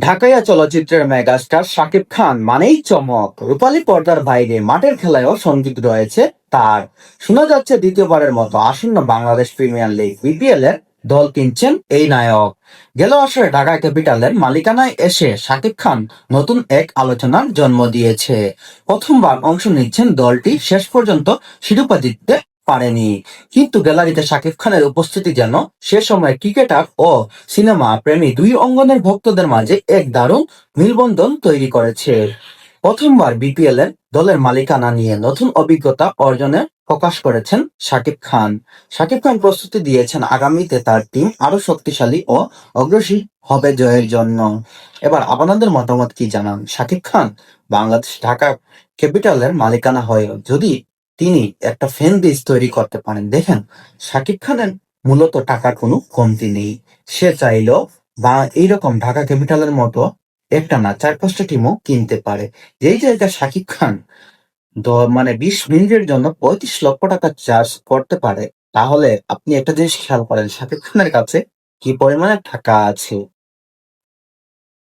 ঢাকাইয়া চলচ্চিত্রের মেগাস্টার শাকিব খান মানেই চমক। রূপালী পর্দার বাইরে মাঠের খেলায়ও সঙ্গীত রয়েছে তার। শোনা যাচ্ছে দ্বিতীয়বারের মতো আসন্ন বাংলাদেশ প্রিমিয়ার লিগ বিপিএল এর দল কিনছেন এই নায়ক। গেল আসরে ঢাকা ক্যাপিটালের মালিকানায় এসে শাকিব খান নতুন এক আলোচনার জন্ম দিয়েছে। প্রথমবার অংশ নিচ্ছেন দলটি শেষ পর্যন্ত শিরোপা জিততে পারেনি, কিন্তু গ্যালারিতে শাকিব খানের উপস্থিতি যেন সে সময় ক্রিকেটার ও সিনেমা প্রেমী দুই অঙ্গনের ভক্তদের মাঝে এক দারুণ মেলবন্ধন তৈরি করেছে। প্রথমবার বিপিএল এর দলের মালিকানা নিয়ে নতুন অভিজ্ঞতা অর্জনের প্রকাশ করেছেন শাকিব খান। শাকিব খান প্রস্তুতি দিয়েছেন আগামীতে তার টিম আরো শক্তিশালী ও অগ্রসী হবে জয়ের জন্য। এবার আপনাদের মতামত কি জানান? শাকিব খান বাংলাদেশ ঢাকা ক্যাপিটালের মালিকানা হয়েও যদি তিনি একটা ফ্যান বেস তৈরি করতে পারেন, দেখেন শাকিব খানের মূলত টাকার কোনো কমতি নেই। সে চাইলেও বা এইরকম ঢাকা ক্যাপিটালের মতো একটা না ৪-৫টা টিমও কিনতে পারে। যেই জায়গায় শাকিব খান মানে ২০ মিনিটের জন্য ৩৫ লক্ষ টাকা চার্জ করতে পারে, তাহলে আপনি একটা জিনিস খেয়াল করেন শাকিব খানের কাছে কি পরিমাণে টাকা আছে।